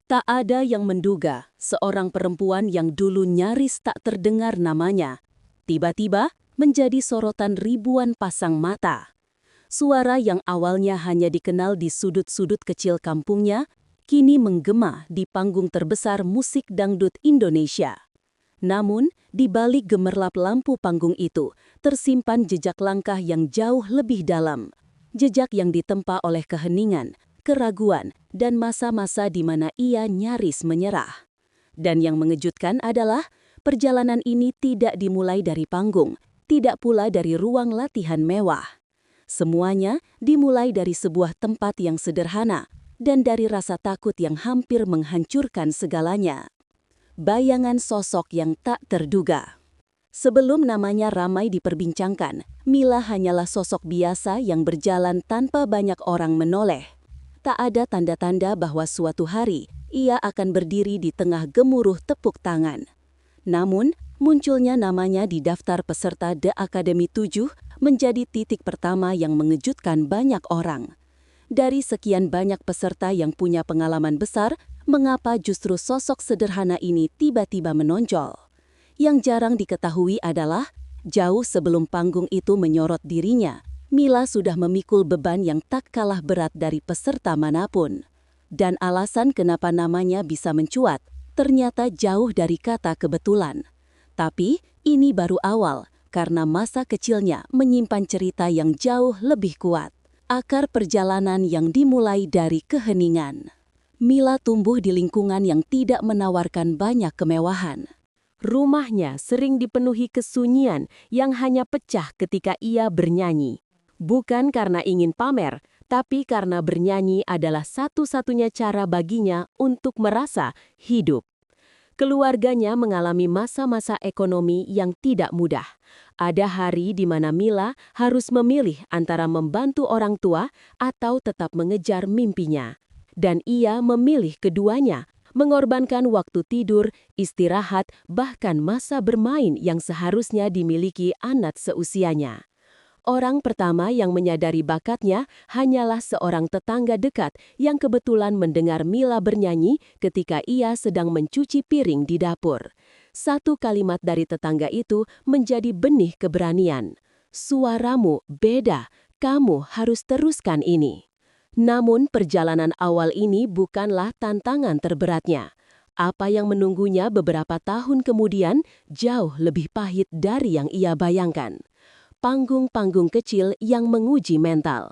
Tak ada yang menduga seorang perempuan yang dulu nyaris tak terdengar namanya, tiba-tiba menjadi sorotan ribuan pasang mata. Suara yang awalnya hanya dikenal di sudut-sudut kecil kampungnya, kini menggema di panggung terbesar musik dangdut Indonesia. Namun, di balik gemerlap lampu panggung itu, tersimpan jejak langkah yang jauh lebih dalam. Jejak yang ditempa oleh keheningan, keraguan, dan masa-masa di mana ia nyaris menyerah. Dan yang mengejutkan adalah, perjalanan ini tidak dimulai dari panggung, tidak pula dari ruang latihan mewah. Semuanya dimulai dari sebuah tempat yang sederhana, dan dari rasa takut yang hampir menghancurkan segalanya. Bayangan sosok yang tak terduga. Sebelum namanya ramai diperbincangkan, Mila hanyalah sosok biasa yang berjalan tanpa banyak orang menoleh. Tak ada tanda-tanda bahwa suatu hari ia akan berdiri di tengah gemuruh tepuk tangan. Namun, munculnya namanya di daftar peserta The Academy 7 menjadi titik pertama yang mengejutkan banyak orang. Dari sekian banyak peserta yang punya pengalaman besar, mengapa justru sosok sederhana ini tiba-tiba menonjol? Yang jarang diketahui adalah, jauh sebelum panggung itu menyorot dirinya, Mila sudah memikul beban yang tak kalah berat dari peserta manapun. Dan alasan kenapa namanya bisa mencuat, ternyata jauh dari kata kebetulan. Tapi, ini baru awal, karena masa kecilnya menyimpan cerita yang jauh lebih kuat. Akar perjalanan yang dimulai dari keheningan. Mila tumbuh di lingkungan yang tidak menawarkan banyak kemewahan. Rumahnya sering dipenuhi kesunyian yang hanya pecah ketika ia bernyanyi. Bukan karena ingin pamer, tapi karena bernyanyi adalah satu-satunya cara baginya untuk merasa hidup. Keluarganya mengalami masa-masa ekonomi yang tidak mudah. Ada hari di mana Mila harus memilih antara membantu orang tua atau tetap mengejar mimpinya. Dan ia memilih keduanya, mengorbankan waktu tidur, istirahat, bahkan masa bermain yang seharusnya dimiliki anak seusianya. Orang pertama yang menyadari bakatnya hanyalah seorang tetangga dekat yang kebetulan mendengar Mila bernyanyi ketika ia sedang mencuci piring di dapur. Satu kalimat dari tetangga itu menjadi benih keberanian. "Suaramu beda, kamu harus teruskan ini." Namun perjalanan awal ini bukanlah tantangan terberatnya. Apa yang menunggunya beberapa tahun kemudian jauh lebih pahit dari yang ia bayangkan. Panggung-panggung kecil yang menguji mental.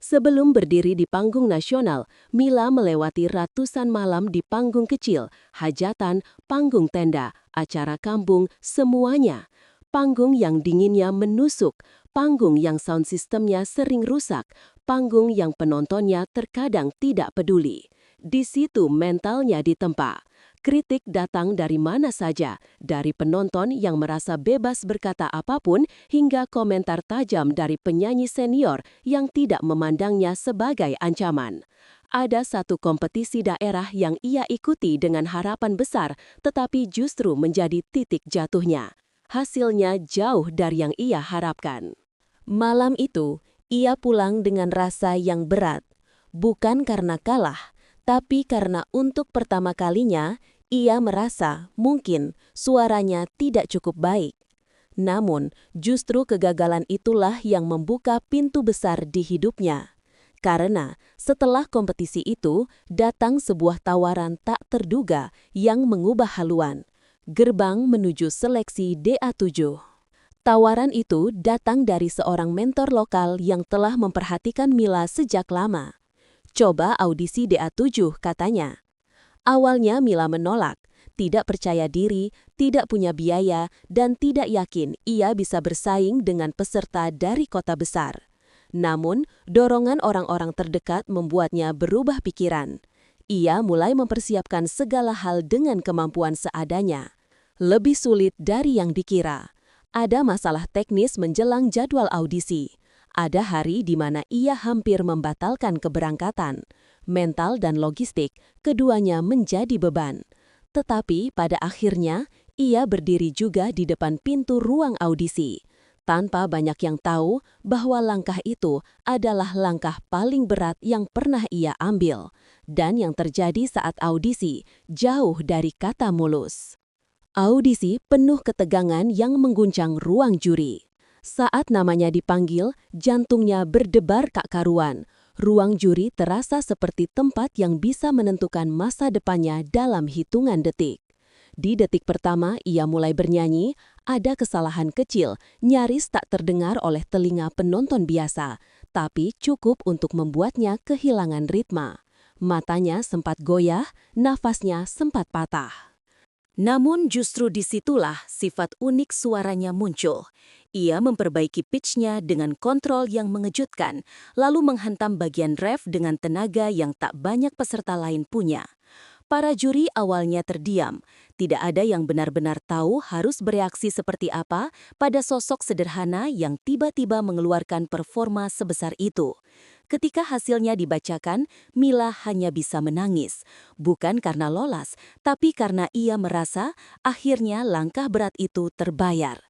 Sebelum berdiri di panggung nasional, Mila melewati ratusan malam di panggung kecil, hajatan, panggung tenda, acara kampung, semuanya. Panggung yang dinginnya menusuk, panggung yang sound systemnya sering rusak, panggung yang penontonnya terkadang tidak peduli. Di situ mentalnya ditempa. Kritik datang dari mana saja, dari penonton yang merasa bebas berkata apapun hingga komentar tajam dari penyanyi senior yang tidak memandangnya sebagai ancaman. Ada satu kompetisi daerah yang ia ikuti dengan harapan besar, tetapi justru menjadi titik jatuhnya. Hasilnya jauh dari yang ia harapkan. Malam itu, ia pulang dengan rasa yang berat, bukan karena kalah, tapi karena untuk pertama kalinya, ia merasa mungkin suaranya tidak cukup baik. Namun, justru kegagalan itulah yang membuka pintu besar di hidupnya. Karena setelah kompetisi itu, datang sebuah tawaran tak terduga yang mengubah haluan. Gerbang menuju seleksi DA7. Tawaran itu datang dari seorang mentor lokal yang telah memperhatikan Mila sejak lama. "Coba audisi DA7," katanya. Awalnya Mila menolak, tidak percaya diri, tidak punya biaya, dan tidak yakin ia bisa bersaing dengan peserta dari kota besar. Namun, dorongan orang-orang terdekat membuatnya berubah pikiran. Ia mulai mempersiapkan segala hal dengan kemampuan seadanya. Lebih sulit dari yang dikira. Ada masalah teknis menjelang jadwal audisi. Ada hari di mana ia hampir membatalkan keberangkatan. Mental dan logistik, keduanya menjadi beban. Tetapi pada akhirnya, ia berdiri juga di depan pintu ruang audisi. tanpa banyak yang tahu bahwa langkah itu adalah langkah paling berat yang pernah ia ambil, dan yang terjadi saat audisi jauh dari kata mulus. Audisi penuh ketegangan yang mengguncang ruang juri. Saat namanya dipanggil, jantungnya berdebar tak karuan. Ruang juri terasa seperti tempat yang bisa menentukan masa depannya dalam hitungan detik. Di detik pertama ia mulai bernyanyi, ada kesalahan kecil, nyaris tak terdengar oleh telinga penonton biasa, tapi cukup untuk membuatnya kehilangan ritme. Matanya sempat goyah, nafasnya sempat patah. Namun justru disitulah sifat unik suaranya muncul. Ia memperbaiki pitch-nya dengan kontrol yang mengejutkan, lalu menghantam bagian ref dengan tenaga yang tak banyak peserta lain punya. Para juri awalnya terdiam, tidak ada yang benar-benar tahu harus bereaksi seperti apa pada sosok sederhana yang tiba-tiba mengeluarkan performa sebesar itu. Ketika hasilnya dibacakan, Mila hanya bisa menangis, bukan karena lolos, tapi karena ia merasa akhirnya langkah berat itu terbayar.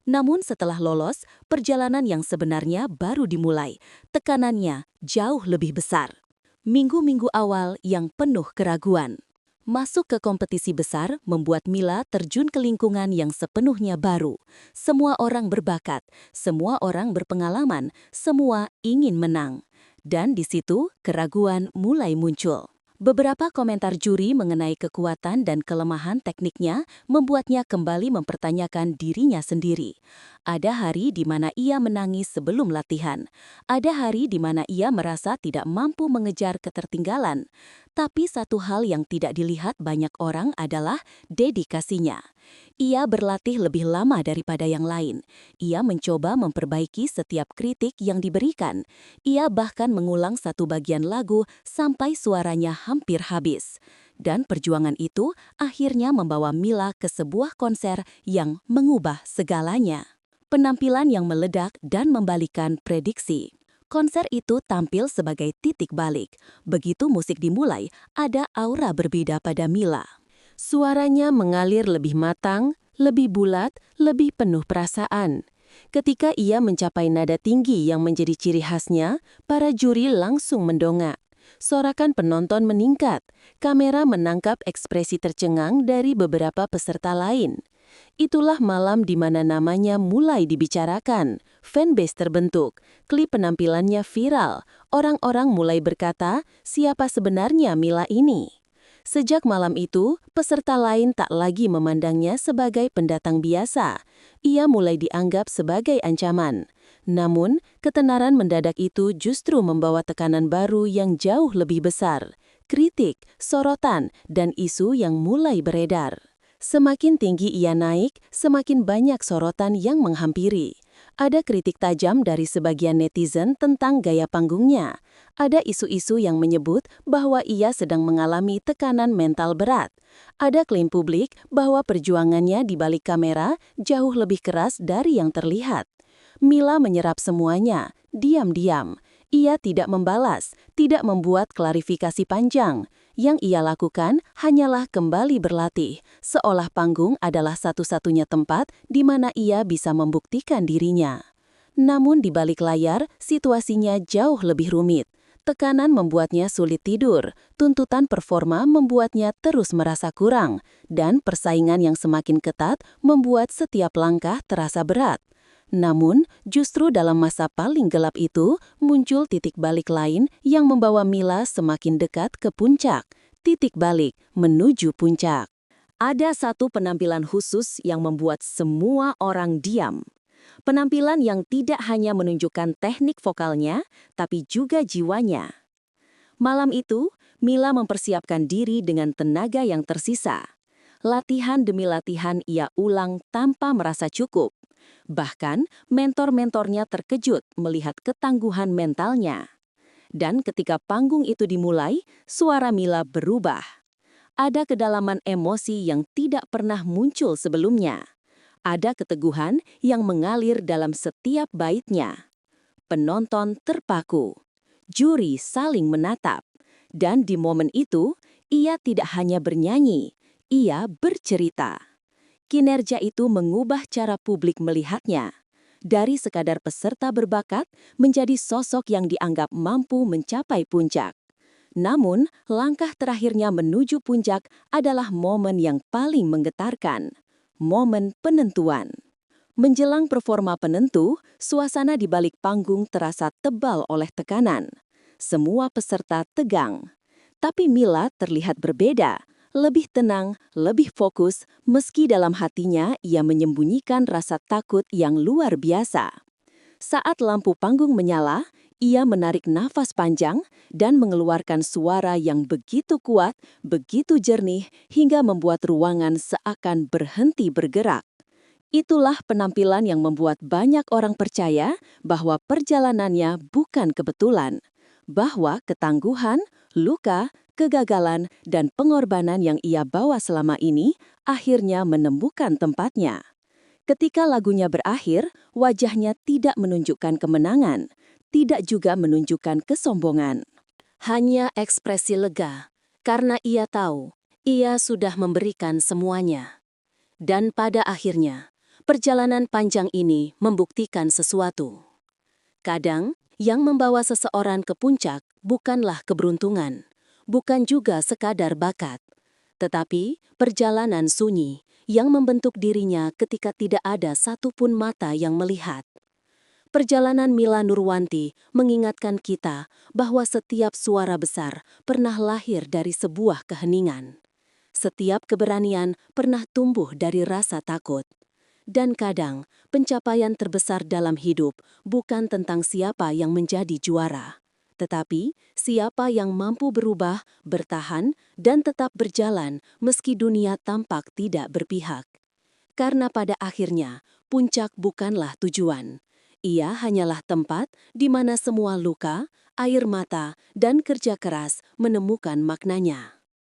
Namun setelah lolos, perjalanan yang sebenarnya baru dimulai, tekanannya jauh lebih besar. Minggu-minggu awal yang penuh keraguan. Masuk ke kompetisi besar membuat Mila terjun ke lingkungan yang sepenuhnya baru. Semua orang berbakat, semua orang berpengalaman, semua ingin menang. Dan di situ keraguan mulai muncul. Beberapa komentar juri mengenai kekuatan dan kelemahan tekniknya membuatnya kembali mempertanyakan dirinya sendiri. Ada hari di mana ia menangis sebelum latihan. Ada hari di mana ia merasa tidak mampu mengejar ketertinggalan. Tapi satu hal yang tidak dilihat banyak orang adalah dedikasinya. Ia berlatih lebih lama daripada yang lain. Ia mencoba memperbaiki setiap kritik yang diberikan. Ia bahkan mengulang satu bagian lagu sampai suaranya hampir habis. Dan perjuangan itu akhirnya membawa Mila ke sebuah konser yang mengubah segalanya. Penampilan yang meledak dan membalikan prediksi. Konser itu tampil sebagai titik balik. Begitu musik dimulai, ada aura berbeda pada Mila. Suaranya mengalir lebih matang, lebih bulat, lebih penuh perasaan. Ketika ia mencapai nada tinggi yang menjadi ciri khasnya, para juri langsung mendongak. Sorakan penonton meningkat. Kamera menangkap ekspresi tercengang dari beberapa peserta lain. Itulah malam di mana namanya mulai dibicarakan. Fanbase terbentuk. Klip penampilannya viral. Orang-orang mulai berkata, siapa sebenarnya Mila ini? Sejak malam itu, peserta lain tak lagi memandangnya sebagai pendatang biasa. Ia mulai dianggap sebagai ancaman. Namun, ketenaran mendadak itu justru membawa tekanan baru yang jauh lebih besar. Kritik, sorotan, dan isu yang mulai beredar. Semakin tinggi ia naik, semakin banyak sorotan yang menghampiri. Ada kritik tajam dari sebagian netizen tentang gaya panggungnya. Ada isu-isu yang menyebut bahwa ia sedang mengalami tekanan mental berat. Ada klaim publik bahwa perjuangannya di balik kamera jauh lebih keras dari yang terlihat. Mila menyerap semuanya, diam-diam. Ia tidak membalas, tidak membuat klarifikasi panjang. Yang ia lakukan hanyalah kembali berlatih, seolah panggung adalah satu-satunya tempat di mana ia bisa membuktikan dirinya. Namun di balik layar, situasinya jauh lebih rumit. Tekanan membuatnya sulit tidur, tuntutan performa membuatnya terus merasa kurang, dan persaingan yang semakin ketat membuat setiap langkah terasa berat. Namun, justru dalam masa paling gelap itu, muncul titik balik lain yang membawa Mila semakin dekat ke puncak. Titik balik menuju puncak. Ada satu penampilan khusus yang membuat semua orang diam. Penampilan yang tidak hanya menunjukkan teknik vokalnya, tapi juga jiwanya. Malam itu, Mila mempersiapkan diri dengan tenaga yang tersisa. Latihan demi latihan ia ulang tanpa merasa cukup. Bahkan, mentor-mentornya terkejut melihat ketangguhan mentalnya. Dan ketika panggung itu dimulai, suara Mila berubah. Ada kedalaman emosi yang tidak pernah muncul sebelumnya. Ada keteguhan yang mengalir dalam setiap baitnya. Penonton terpaku. Juri saling menatap. Dan di momen itu, ia tidak hanya bernyanyi, ia bercerita. Kinerja itu mengubah cara publik melihatnya. dari sekadar peserta berbakat menjadi sosok yang dianggap mampu mencapai puncak. Namun, langkah terakhirnya menuju puncak adalah momen yang paling menggetarkan, momen penentuan. Menjelang performa penentu, suasana di balik panggung terasa tebal oleh tekanan. Semua peserta tegang. Tapi Mila terlihat berbeda, lebih tenang, lebih fokus, meski dalam hatinya ia menyembunyikan rasa takut yang luar biasa. Saat lampu panggung menyala, ia menarik nafas panjang dan mengeluarkan suara yang begitu kuat, begitu jernih, hingga membuat ruangan seakan berhenti bergerak. Itulah penampilan yang membuat banyak orang percaya bahwa perjalanannya bukan kebetulan, bahwa ketangguhan, luka, kegagalan, dan pengorbanan yang ia bawa selama ini akhirnya menemukan tempatnya. Ketika lagunya berakhir, wajahnya tidak menunjukkan kemenangan, tidak juga menunjukkan kesombongan. Hanya ekspresi lega, karena ia tahu ia sudah memberikan semuanya. Dan pada akhirnya, perjalanan panjang ini membuktikan sesuatu. Kadang, yang membawa seseorang ke puncak bukanlah keberuntungan, bukan juga sekadar bakat, tetapi perjalanan sunyi yang membentuk dirinya ketika tidak ada satupun mata yang melihat. Perjalanan Mila Nurwanti mengingatkan kita bahwa setiap suara besar pernah lahir dari sebuah keheningan. Setiap keberanian pernah tumbuh dari rasa takut. Dan kadang, pencapaian terbesar dalam hidup bukan tentang siapa yang menjadi juara, tetapi siapa yang mampu berubah, bertahan, dan tetap berjalan meski dunia tampak tidak berpihak. Karena pada akhirnya, puncak bukanlah tujuan. Ia hanyalah tempat di mana semua luka, air mata, dan kerja keras menemukan maknanya.